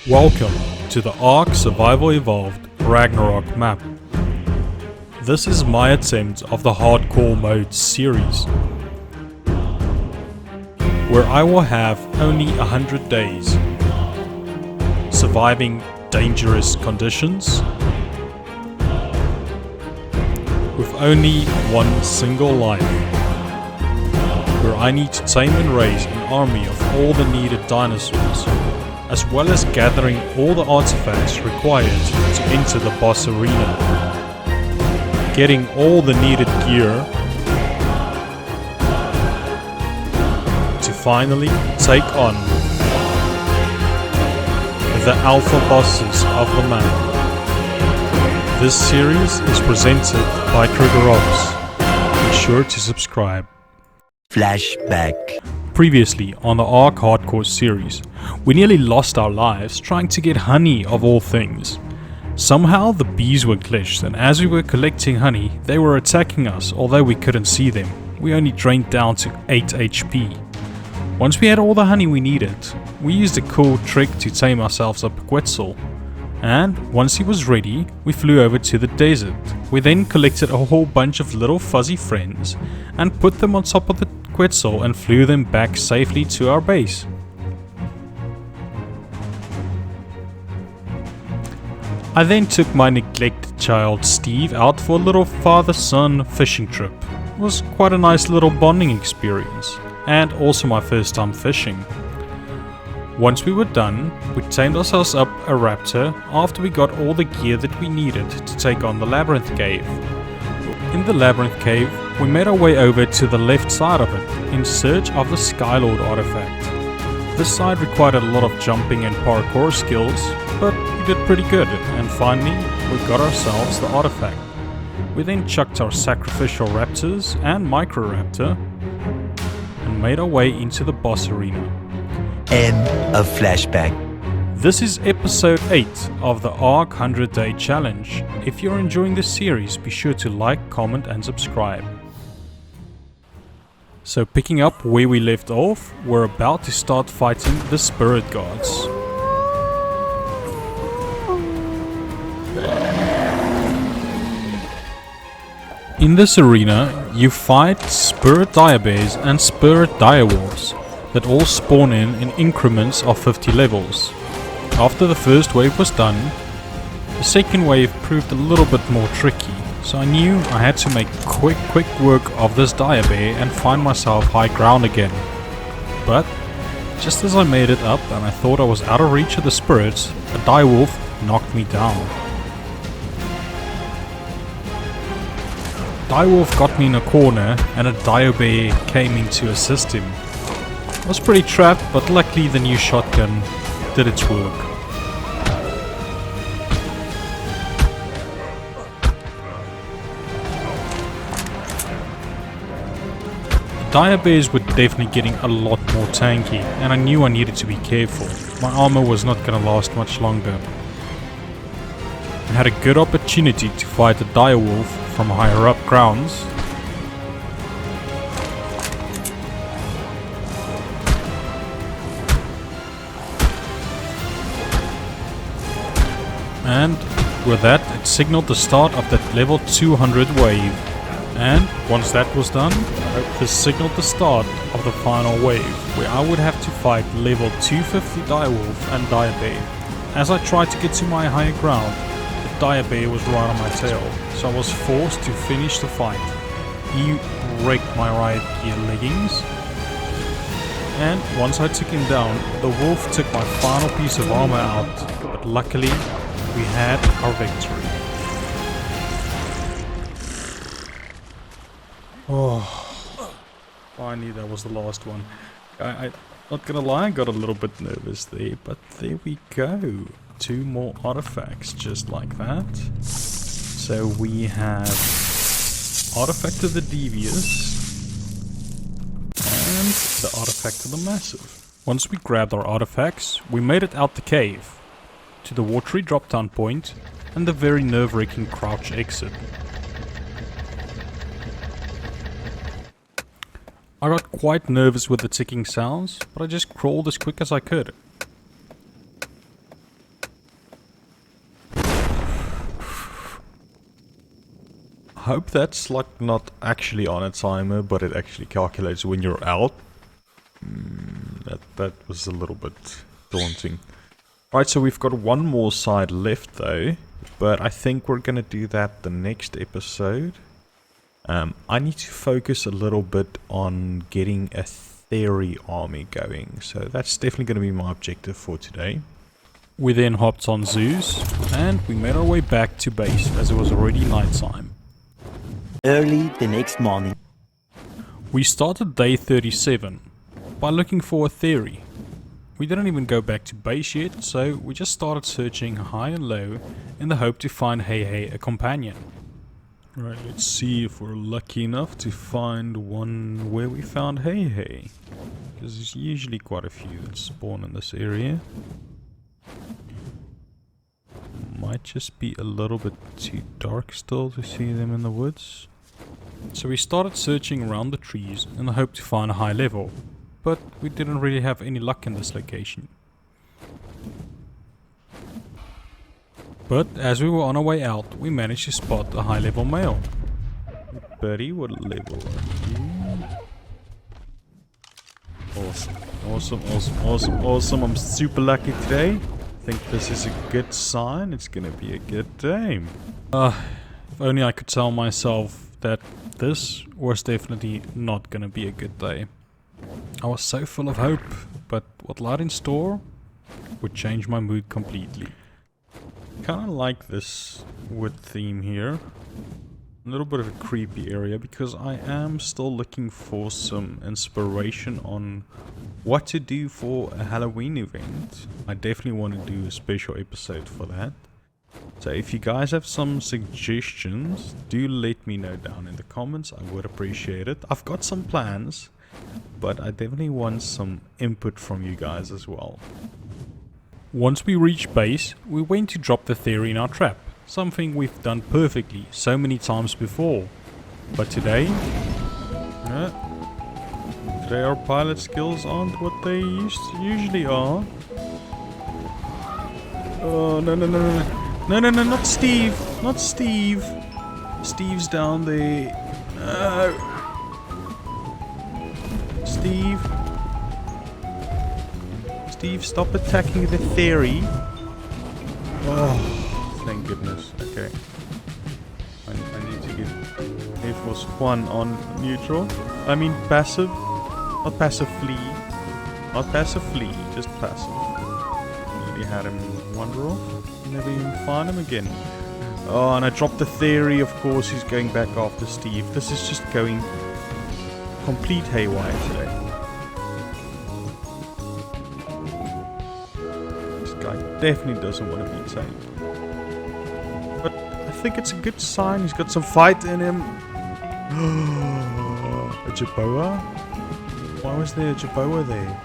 Welcome to the ARK Survival Evolved Ragnarok map. This is my attempt of the hardcore mode series, where I will have only 100 days, surviving dangerous conditions, with only one single life, where I need to tame and raise an army of all the needed dinosaurs, as well as gathering all the artifacts required to enter the boss arena, getting all the needed gear to finally take on the alpha bosses of the map. This series is presented by Be sure to subscribe. Flashback. Previously on the ARK Hardcore series, we nearly lost our lives trying to get honey of all things. Somehow the bees were glitched, and as we were collecting honey, they were attacking us although we couldn't see them. We only drained down to 8 HP. Once we had all the honey we needed, we used a cool trick to tame ourselves up a Quetzal. And once he was ready, we flew over to the desert. We then collected a whole bunch of little fuzzy friends and put them on top of the Quetzal and flew them back safely to our base. I then took my neglected child Steve out for a little father-son fishing trip. It was quite a nice little bonding experience, and also my first time fishing. Once we were done, we tamed ourselves up a raptor after we got all the gear that we needed to take on the labyrinth cave. In the labyrinth cave, we made our way over to the left side of it in search of the Skylord artifact. This side required a lot of jumping and parkour skills, but we did pretty good, and finally we got ourselves the artifact. We then chucked our sacrificial raptors and microraptor and made our way into the boss arena. End of flashback. This is episode 8 of the ARK 100 Day Challenge. If you're enjoying this series, be sure to like, comment and subscribe. So picking up where we left off, we're about to start fighting the spirit gods. In this arena, you fight spirit direbears and spirit direwolves that all spawn in increments of 50 levels. After the first wave was done, the second wave proved a little bit more tricky, so I knew I had to make quick work of this direbear and find myself high ground again. But just as I made it up and I thought I was out of reach of the spirits, a direwolf knocked me down. Direwolf got me in a corner and a direbear came in to assist him. I was pretty trapped, but luckily the new shotgun did its work. The direbears were definitely getting a lot more tanky, and I knew I needed to be careful. My armor was not gonna last much longer. I had a good opportunity to fight a direwolf from higher up grounds. And with that, it signaled the start of that level 200 wave. And once that was done, this signaled the start of the final wave, where I would have to fight level 250 direwolf and direbear. As I tried to get to my higher ground, the direbear was right on my tail, so I was forced to finish the fight. He wrecked my riot gear leggings. And once I took him down, the wolf took my final piece of armor out, but luckily, we had our victory. Oh, finally that was the last one. I'm not gonna lie, I got a little bit nervous there, but there we go. 2 more artifacts just like that. So we have Artifact of the Devious and the Artifact of the Massive. Once we grabbed our artifacts, we made it out the cave to the watery drop-down point and the very nerve-wracking crouch exit. I got quite nervous with the ticking sounds, but I just crawled as quick as I could. hope that's like not actually on a timer, but it actually calculates when you're out. That was a little bit daunting. Right, so we've got one more side left though, but I think we're gonna do that the next episode. I need to focus a little bit on getting a theri army going, so that's definitely gonna be my objective for today. We then hopped on Zues, and we made our way back to base as it was already nighttime. Early the next morning. We started day 37 by looking for a theri. We didn't even go back to base yet, so we just started searching high and low in the hope to find HeiHei a companion. Right, let's see if we're lucky enough to find one where we found HeiHei, because there's usually quite a few that spawn in this area. Might just be a little bit too dark still to see them in the woods. So we started searching around the trees in the hope to find a high level, but we didn't really have any luck in this location. But as we were on our way out, we managed to spot a high level male. Buddy, what level are you? Awesome. I'm super lucky today. I think this is a good sign. It's gonna be a good time. If only I could tell myself that this was definitely not gonna be a good day. I was so full of hope, but what lied in store would change my mood completely. Kinda like this wood theme here. A little bit of a creepy area because I am still looking for some inspiration on what to do for a Halloween event. I definitely want to do a special episode for that. So if you guys have some suggestions, do let me know down in the comments. I would appreciate it. I've got some plans, but I definitely want some input from you guys as well. Once we reached base, we went to drop the theri in our trap. Something we've done perfectly so many times before. But today our pilot skills aren't what they usually are. Oh, no, not Steve. Not Steve. Steve's down there. No. Steve, stop attacking the theri. Oh. Thank goodness. Okay. I need to get Air Force 1 on neutral. I mean passive. Not passively. Not passively, just passive. Nearly had him wander off. Never even find him again. Oh, and I dropped the theri. Of course, he's going back after Steve. This is just going complete haywire today. This guy definitely doesn't want to be tamed. I think it's a good sign. He's got some fight in him. A Jerboa? Why was there a Jerboa there?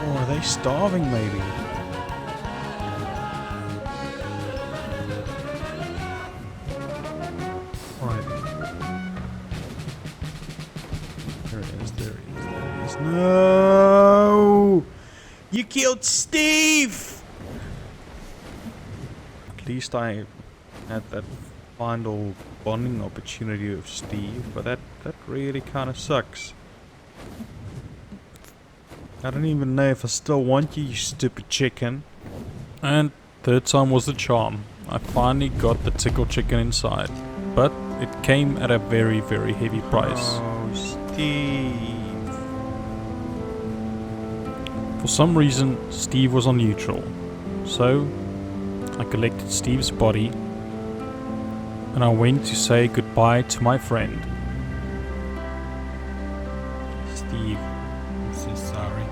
Oh, are they starving maybe? Right. There he is. No! You killed Steve! At least I had that final bonding opportunity with Steve, but that really kind of sucks. I don't even know if I still want you, you stupid chicken. And third time was the charm. I finally got the tickle-chicken inside, but it came at a very, very heavy price. Oh, Steve. For some reason, Steve was on neutral, so I collected Steve's body and I went to say goodbye to my friend. Steve, I'm so sorry.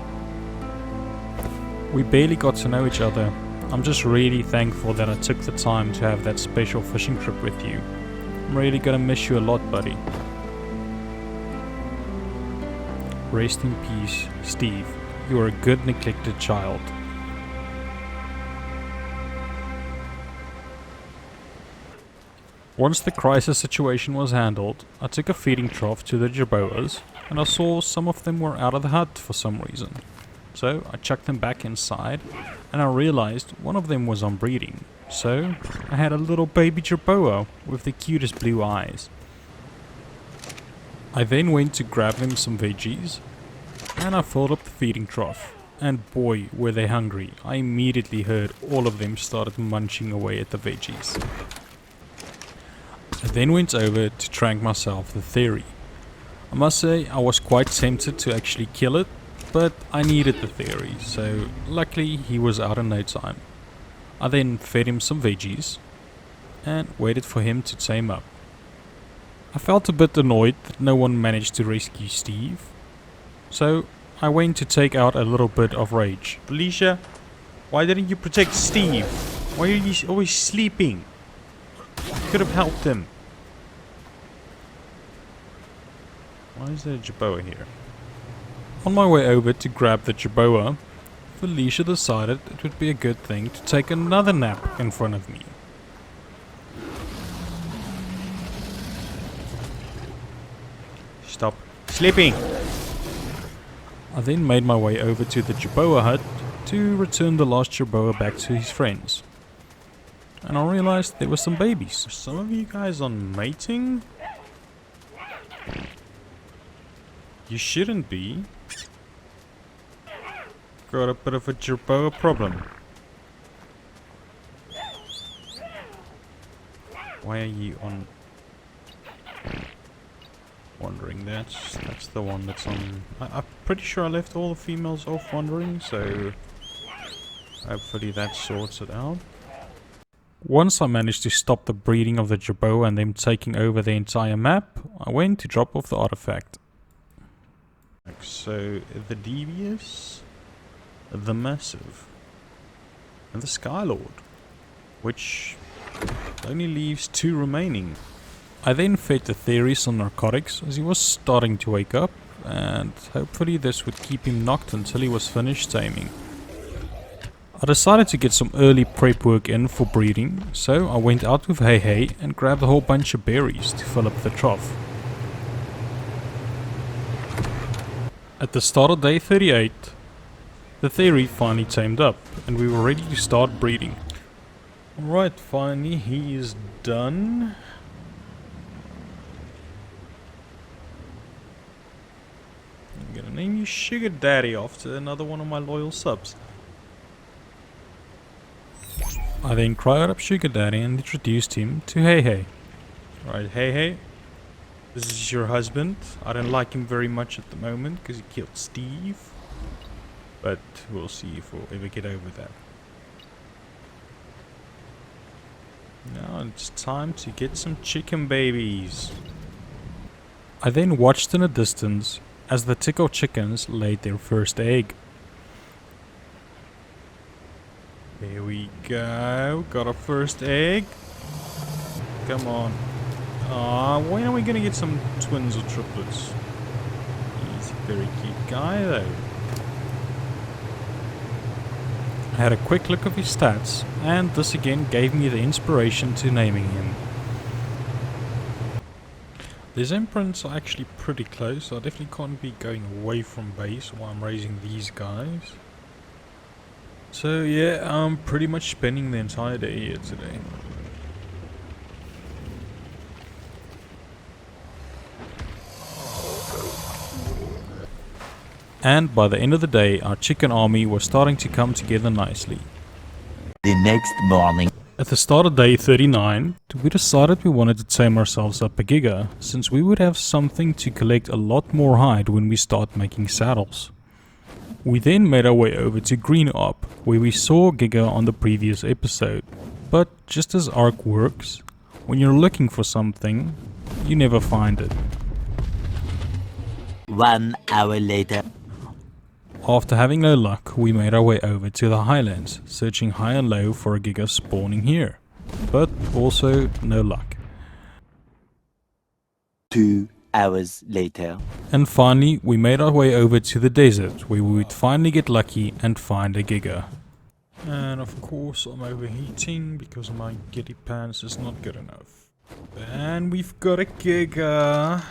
We barely got to know each other. I'm just really thankful that I took the time to have that special fishing trip with you. I'm really gonna miss you a lot, buddy. Rest in peace, Steve. You are a good neglected child. Once the crisis situation was handled, I took a feeding trough to the Jerboas, and I saw some of them were out of the hut for some reason. So I chucked them back inside, and I realized one of them was on breeding. So I had a little baby jerboa with the cutest blue eyes. I then went to grab them some veggies and I filled up the feeding trough. And boy, were they hungry. I immediately heard all of them started munching away at the veggies. I then went over to trank myself the theri. I must say I was quite tempted to actually kill it, but I needed the theri, so luckily he was out in no time. I then fed him some veggies and waited for him to tame up. I felt a bit annoyed that no one managed to rescue Steve, so I went to take out a little bit of rage. Felicia, why didn't you protect Steve? Why are you always sleeping? You could have helped him. Why is there a jerboa here? On my way over to grab the jerboa, Felicia decided it would be a good thing to take another nap in front of me. Stop sleeping! I then made my way over to the jerboa hut to return the last jerboa back to his friends. And I realized there were some babies. Are some of you guys on mating? You shouldn't be. Got a bit of a jerboa problem. Why are you on? Wandering. That's the one that's on. I'm pretty sure I left all the females off wandering, so hopefully that sorts it out. Once I managed to stop the breeding of the jerboa and them taking over the entire map, I went to drop off the artifact. So the devious, the massive, and the Skylord, which only leaves 2 remaining. I then fed the theri some narcotics as he was starting to wake up, and hopefully this would keep him knocked until he was finished taming. I decided to get some early prep work in for breeding, so I went out with HeiHei and grabbed a whole bunch of berries to fill up the trough. At the start of day 38, the theri finally tamed up and we were ready to start breeding. Alright, finally he is done. I'm gonna name you Sugar Daddy after another one of my loyal subs. I then cried up Sugar Daddy and introduced him to HeiHei. Alright, HeiHei, this is your husband. I don't like him very much at the moment because he killed Steve. But we'll see if we'll ever get over that. Now it's time to get some chicken babies. I then watched in a distance as the tickle-chickens laid their first egg. Here we go, got our first egg. Come on. When are we gonna get some twins or triplets? He's a very cute guy though. I had a quick look at his stats, and this again gave me the inspiration to naming him. These imprints are actually pretty close, so I definitely can't be going away from base while I'm raising these guys. So yeah, I'm pretty much spending the entire day here today. And by the end of the day, our chicken army was starting to come together nicely. The next morning. At the start of day 39, we decided we wanted to tame ourselves up a Giga, since we would have something to collect a lot more hide when we start making saddles. We then made our way over to Green Op, where we saw Giga on the previous episode. But just as ARK works, when you're looking for something, you never find it. 1 hour later. After having no luck, we made our way over to the highlands, searching high and low for a Giga spawning here. But also no luck. 2 hours later. And finally, we made our way over to the desert, where we would finally get lucky and find a Giga. And of course I'm overheating because my giddy pants is not good enough. And we've got a Giga.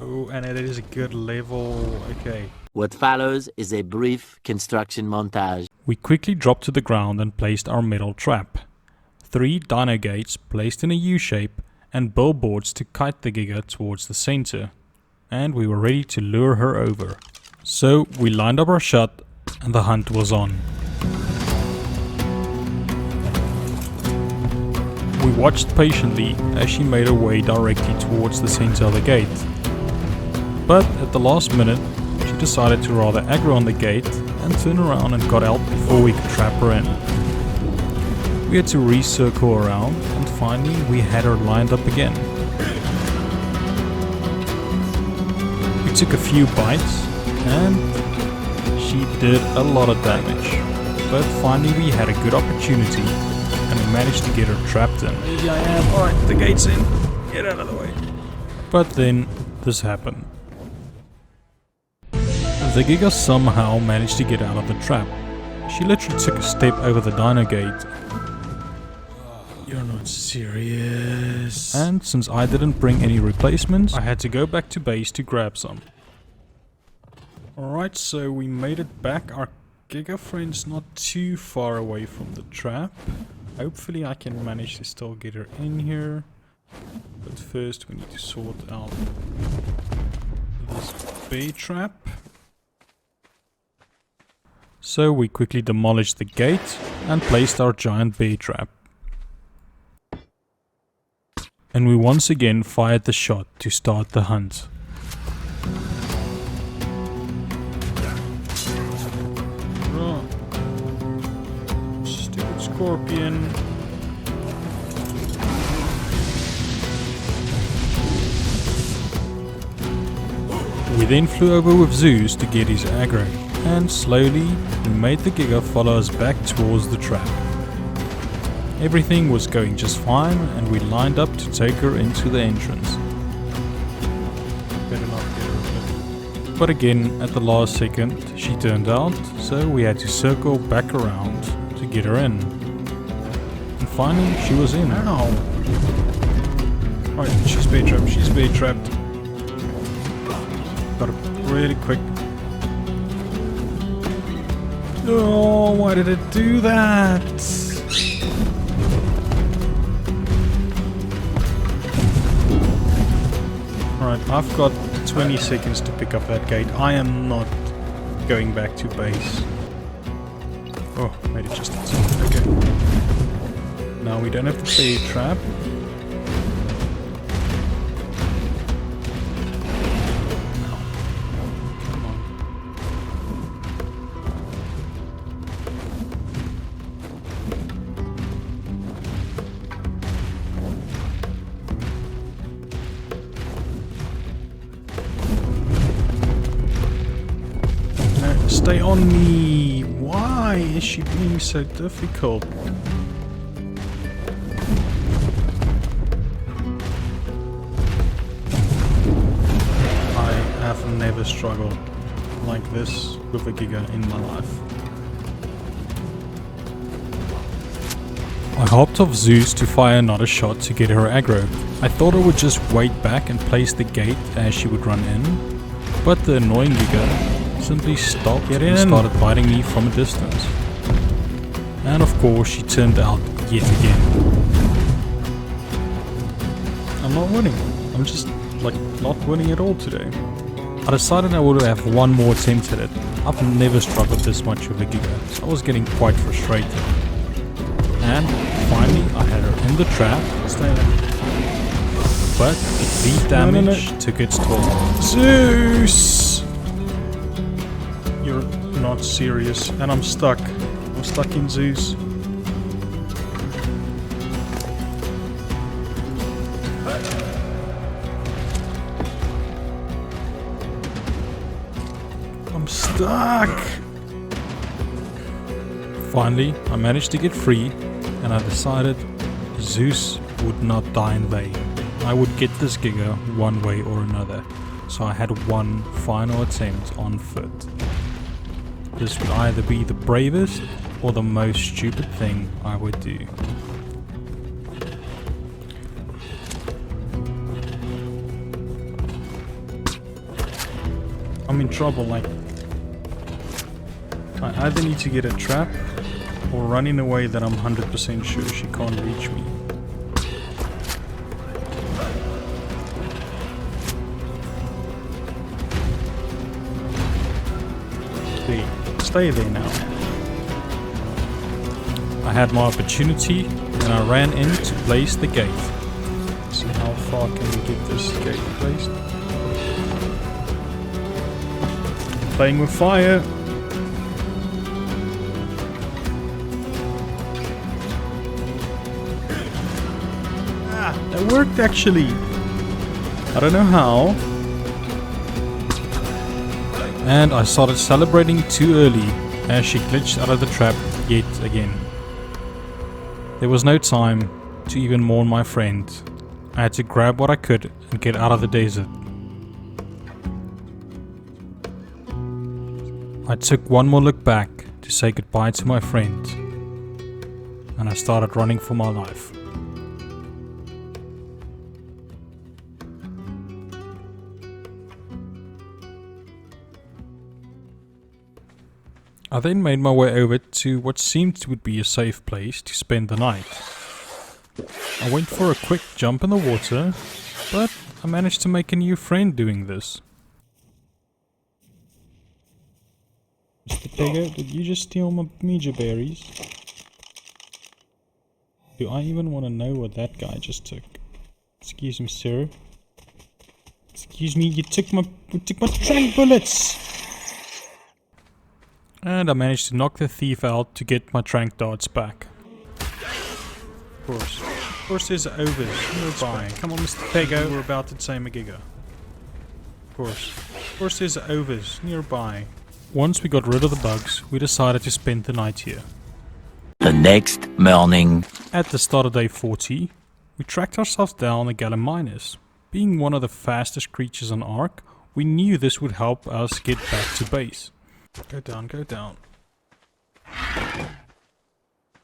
Oh, and it is a good level. Okay. What follows is a brief construction montage. We quickly dropped to the ground and placed our metal trap. 3 dino gates placed in a U-shape and billboards to kite the Giga towards the center. And we were ready to lure her over. So we lined up our shot and the hunt was on. We watched patiently as she made her way directly towards the center of the gate. But at the last minute, she decided to rather aggro on the gate and turn around and got out before we could trap her in. We had to recircle around and finally we had her lined up again. We took a few bites and she did a lot of damage. But finally we had a good opportunity and we managed to get her trapped in. Here I am. Alright, the gate's in. Get out of the way. But then this happened. The Giga somehow managed to get out of the trap. She literally took a step over the dino gate. You're not serious. And since I didn't bring any replacements, I had to go back to base to grab some. Alright, so we made it back. Our Giga friend's not too far away from the trap. Hopefully I can manage to still get her in here. But first we need to sort out this bear trap. So we quickly demolished the gate and placed our giant bear trap. And we once again fired the shot to start the hunt. Stupid scorpion. We then flew over with Zues to get his aggro. And slowly, we made the Giga follow us back towards the trap. Everything was going just fine and we lined up to take her into the entrance. Better not get her. But again, at the last second, she turned out, so we had to circle back around to get her in. And finally, she was in. Ow. Alright, she's bait trapped. She's bait trapped. Got her really quick. Oh, why did it do that? Alright, I've got 20 seconds to pick up that gate. I am not going back to base. Oh, made it just in time. Okay. Now we don't have to play a trap. Stay on me! Why is she being so difficult? I have never struggled like this with a Giga in my life. I hopped off Zues to fire another shot to get her aggro. I thought I would just wait back and place the gate as she would run in, but the annoying Giga simply stopped and started biting me from a distance. And of course she turned out yet again. I'm not winning. I'm just like not winning at all today. I decided I would have one more attempt at it. I've never struggled this much with a Giga, so I was getting quite frustrated. And finally I had her in the trap. But the damage took its toll. Zeus! You're not serious. And I'm stuck. I'm stuck in Zeus. I'm stuck. Finally, I managed to get free and I decided Zeus would not die in vain. I would get this Giga one way or another. So I had one final attempt on foot. This would either be the bravest or the most stupid thing I would do. I'm in trouble, like... I either need to get a trap or run in a way that I'm 100% sure she can't reach me. There, stay there now. I had my opportunity and I ran in to place the gate. See how far can we get this gate placed? Playing with fire. That worked actually. I don't know how. And I started celebrating too early as she glitched out of the trap yet again. There was no time to even mourn my friend. I had to grab what I could and get out of the desert. I took one more look back to say goodbye to my friend. And I started running for my life. I then made my way over to what seemed would be a safe place to spend the night. I went for a quick jump in the water, but I managed to make a new friend doing this. Mr. Peggo, did you just steal my meja berries? Do I even want to know what that guy just took? Excuse me, sir. Excuse me, you took my trank bullets! And I managed to knock the thief out to get my trank darts back. Of course there's overs nearby. Come on, Mr. Peggo, we're about to tame a Giga. Of course there's overs nearby. Once we got rid of the bugs, we decided to spend the night here. The next morning. At the start of day 40, we tracked ourselves down a Gallimimus. Being one of the fastest creatures on ARK, we knew this would help us get back to base. Go down, go down.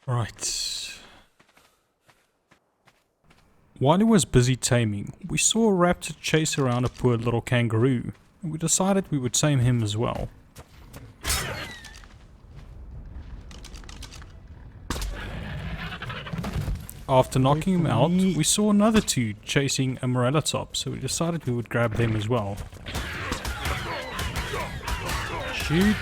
Right. While he was busy taming, we saw a raptor chase around a poor little kangaroo, and we decided we would tame him as well. After knocking him out, we saw another two chasing a Morellatop, so we decided we would grab them as well. Shoot.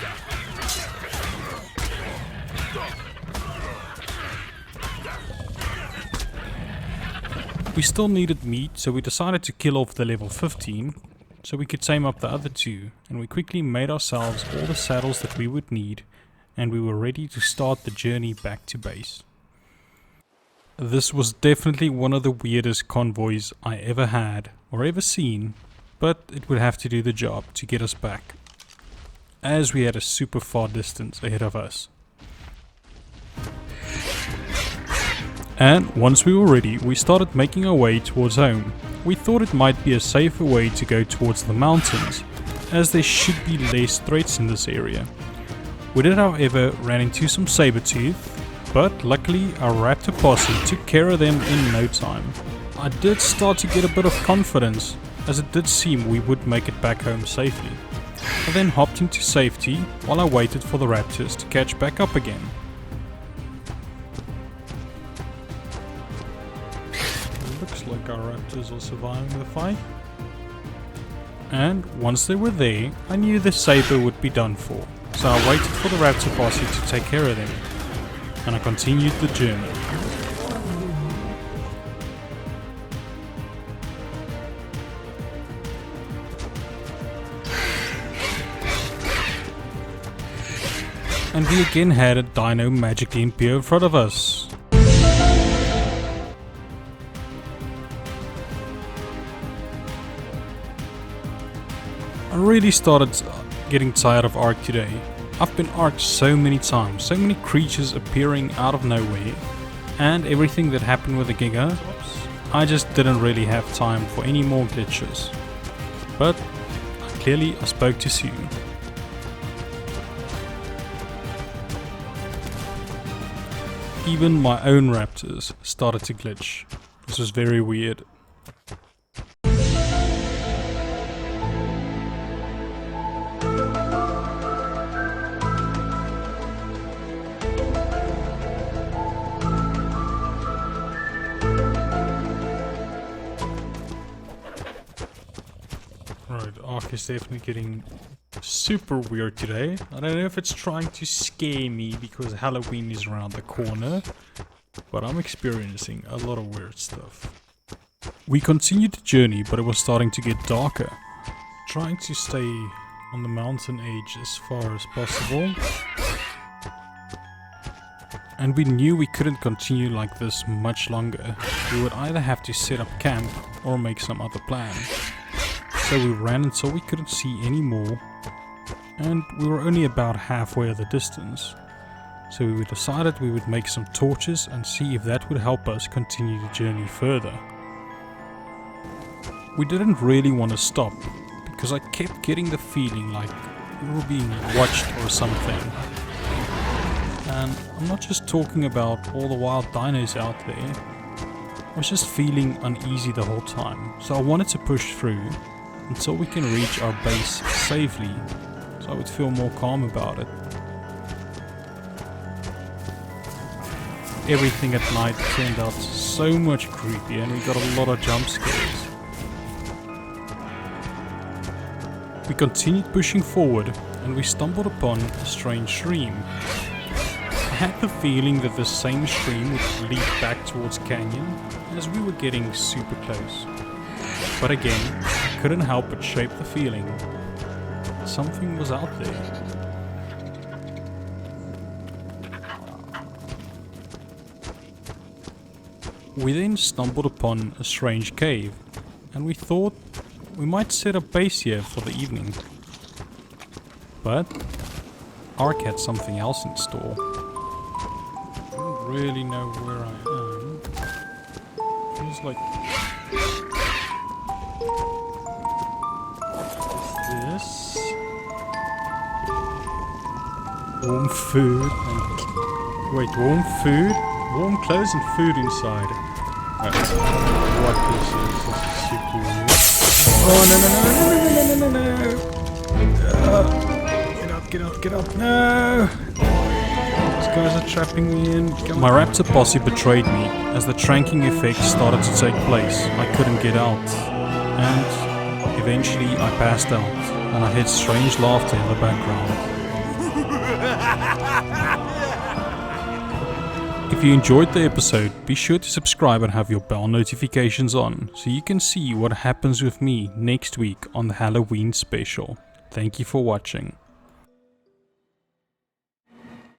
We still needed meat, so we decided to kill off the level 15 so we could tame up the other two, and we quickly made ourselves all the saddles that we would need, and we were ready to start the journey back to base. This was definitely one of the weirdest convoys I ever had or ever seen, but it would have to do the job to get us back, as we had a super far distance ahead of us. And once we were ready, we started making our way towards home. We thought it might be a safer way to go towards the mountains, as there should be less threats in this area. We did however ran into some saber-tooth, but luckily our raptor posse took care of them in no time. I did start to get a bit of confidence, as it did seem we would make it back home safely. I then hopped into safety while I waited for the raptors to catch back up again. Looks like our raptors are surviving the fight. And once they were there, I knew the saber would be done for, so I waited for the raptor posse to take care of them, and I continued the journey. And we again had a dino magically appear in front of us. I really started getting tired of ARK today. I've been ARKed so many times, so many creatures appearing out of nowhere, and everything that happened with the Giga. I just didn't really have time for any more glitches. But clearly I spoke too soon. Even my own raptors started to glitch. This was very weird. is definitely getting super weird today. I don't know if it's trying to scare me because Halloween is around the corner, but I'm experiencing a lot of weird stuff. We continued the journey, but it was starting to get darker. Trying to stay on the mountain edge as far as possible. And we knew we couldn't continue like this much longer. We would either have to set up camp or make some other plan. So we ran until we couldn't see any more, and we were only about halfway of the distance. So we decided we would make some torches and see if that would help us continue the journey further. We didn't really want to stop, because I kept getting the feeling like we were being watched or something. And I'm not just talking about all the wild dinos out there. I was just feeling uneasy the whole time, so I wanted to push through until we can reach our base safely, so I would feel more calm about it. Everything at night turned out so much creepier, and we got a lot of jump scares. We continued pushing forward, and we stumbled upon a strange stream. I had the feeling that the same stream would lead back towards Canyon as we were getting super close. But again, I couldn't help but shape the feeling. Something was out there. We then stumbled upon a strange cave, and we thought we might set up base here for the evening. But ARK had something else in store. I don't really know where I am. Feels like... this? Warm food and... wait, warm food? Warm clothes and food inside. What this is super weird. Oh no. Get up, no! These guys are trapping me in. My raptor posse betrayed me. As the tranking effect started to take place, I couldn't get out. And eventually I passed out, and I heard strange laughter in the background. If you enjoyed the episode, be sure to subscribe and have your bell notifications on, so you can see what happens with me next week on the Halloween special. Thank you for watching.